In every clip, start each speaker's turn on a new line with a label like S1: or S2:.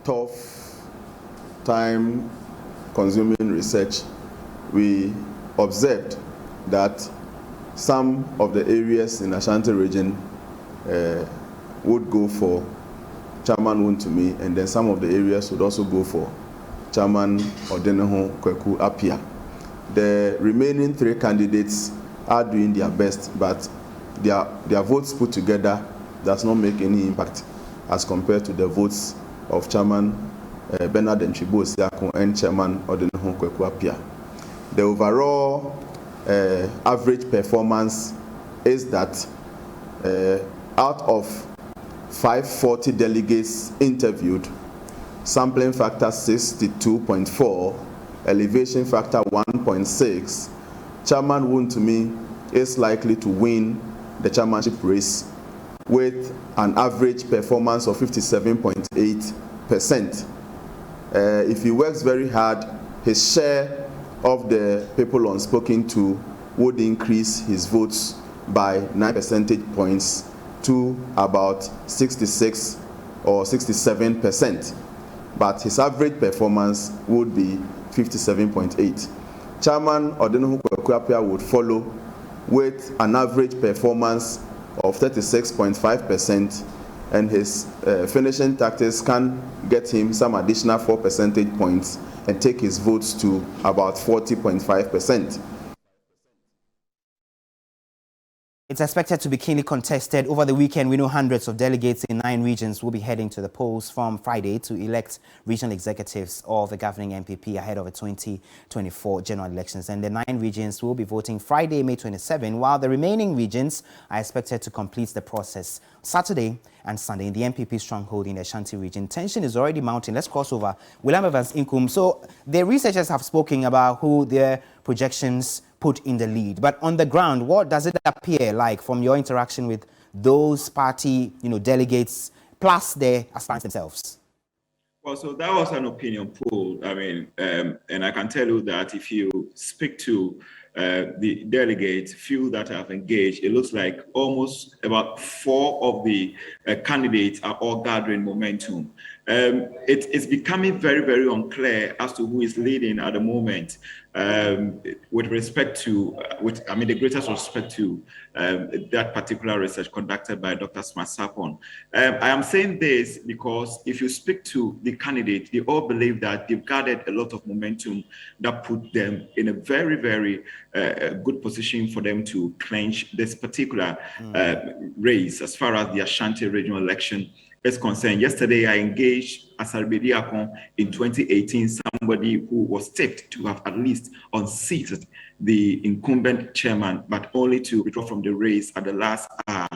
S1: tough, time-consuming research, we observed that some of the areas in Ashanti region would go for Chairman Wontumi, and then some of the areas would also go for Chairman Odeneho Kweku Appiah. The remaining 3 candidates are doing their best, but their votes put together does not make any impact as compared to the votes of Chairman Bernard Ntwibo Osiakon and Chairman Odeneho Kweku Appiah. The overall average performance is that out of 540 delegates interviewed, sampling factor 62.4, elevation factor 1.6, Chairman Wontumi is likely to win the chairmanship race with an average performance of 57.8%. If he works very hard, his share of the people unspoken to would increase his votes by 9 percentage points to about 66 or 67%. But his average performance would be 57.8. Chairman Odeneho Kweku Appiah would follow with an average performance of 36.5%, and his finishing tactics can get him some additional 4 percentage points and take his votes to about 40.5%.
S2: It's expected to be keenly contested. Over the weekend, we know hundreds of delegates in 9 regions will be heading to the polls from Friday to elect regional executives of the governing NPP ahead of the 2024 general elections. And the 9 regions will be voting Friday, May 27, while the remaining regions are expected to complete the process Saturday and Sunday in the NPP stronghold in the Ashanti region. Tension is already mounting. Let's cross over. William Evans Incumbent. So the researchers have spoken about who their projections put in the lead, but on the ground, what does it appear like from your interaction with those party, delegates plus the aspirants themselves?
S3: Well, so that was an opinion poll. I mean, and I can tell you that if you speak to the delegates, few that have engaged, it looks like almost about 4 of the candidates are all gathering momentum. It's becoming very, very unclear as to who is leading at the moment, with respect to, the greatest respect to that particular research conducted by Dr. Smasapon. I am saying this because if you speak to the candidates, they all believe that they've gathered a lot of momentum that put them in a very, very good position for them to clinch this particular race as far as the Ashanti regional election is concerned. Yesterday, I engaged Asarbediakon in 2018, somebody who was tipped to have at least unseated the incumbent chairman, but only to withdraw from the race at the last hour.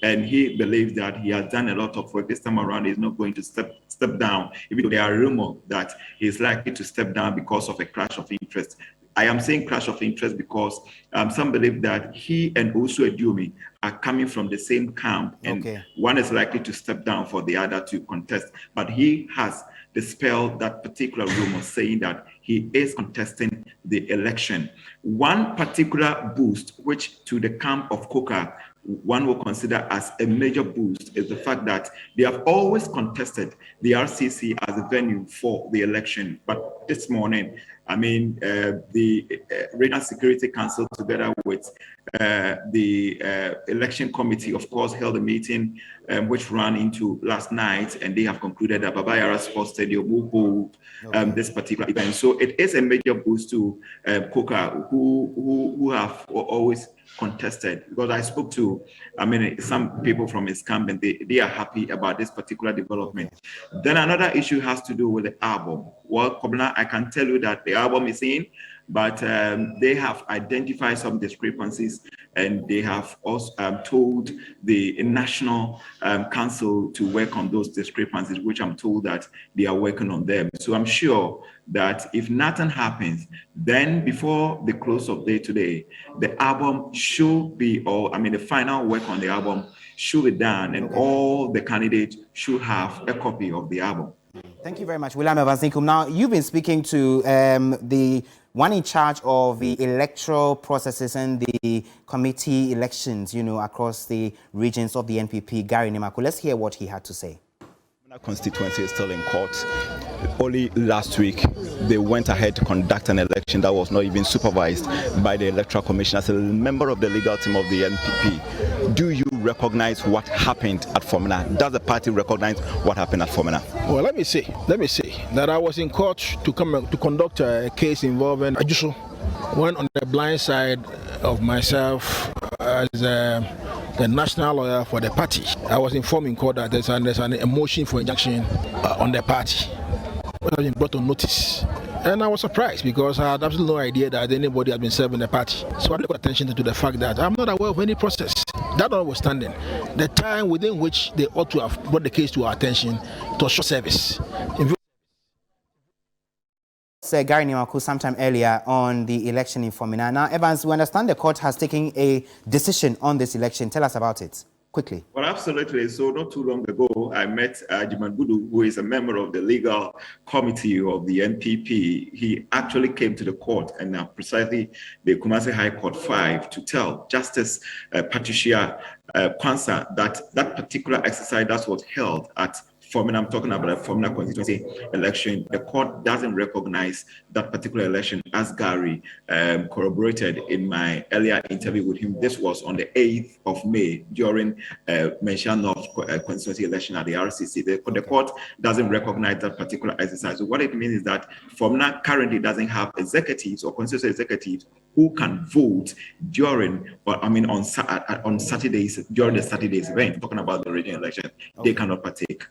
S3: And he believes that he has done a lot of work. This time around, he's not going to step down, even though there are rumors that he's likely to step down because of a clash of interest. I am saying clash of interest because some believe that he and Osu Edumi are coming from the same camp, and one is likely to step down for the other to contest. But he has dispelled that particular rumor, saying that he is contesting the election. One particular boost, which to the camp of Coca, one will consider as a major boost, is the fact that they have always contested the RCC as a venue for the election. But this morning, the Regional Security Council, together with the election committee, of course, held a meeting which ran into last night, and they have concluded that Baba Yara Sports Stadium will hold this particular event. So it is a major boost to Coca, who have always contested, because I spoke to some people from Incumbent. They are happy about this particular development. Then another issue has to do with the album. Well, Kobna, I can tell you that the album is in, but they have identified some discrepancies, and they have also told the National Council to work on those discrepancies, which I'm told that they are working on them. So I'm sure that if nothing happens, then before the close of day today, the album should be, the final work on the album should be done, and all the candidates should have a copy of the album.
S2: Thank you very much, William Evans Incumbent. Now, you've been speaking to the one in charge of the electoral processes and the committee elections, across the regions of the NPP, Gary Nimako. Let's hear what he had to say.
S4: Constituency is still in court. Only last week they went ahead to conduct an election that was not even supervised by the Electoral Commission. As a member of the legal team of the NPP, do you recognize what happened at Fomena? Does the party recognize what happened at Fomena?
S5: Well, let me say that I was in court to conduct a case involving Ajuso, when on the blind side of myself as the national lawyer for the party. I was informed in court that there's a motion for injunction on the party, which has been brought on notice. And I was surprised because I had absolutely no idea that anybody had been serving the party. So I took attention to the fact that I'm not aware of any process. That notwithstanding, the time within which they ought to have brought the case to our attention to short service.
S2: Sir Gary Niwaku sometime earlier on the election in Fomena. Now, Evans, we understand the court has taken a decision on this election. Tell us about it, quickly.
S3: Well, absolutely. So not too long ago, I met Jiman Budu, who is a member of the legal committee of the NPP. He actually came to the court, and precisely the Kumasi High Court 5, to tell Justice Patricia Kwanzaa that that particular exercise that was held at Fomena, I'm talking about a Fomena constituency election, the court doesn't recognize that particular election, as Gary corroborated in my earlier interview with him. This was on the 8th of May during Mensah North constituency election at the RCC. The court doesn't recognize that particular exercise. So what it means is that Fomena currently doesn't have executives or constituency executives who can vote during, on Saturdays, during the Saturday's event. I'm talking about the regional election. They cannot partake.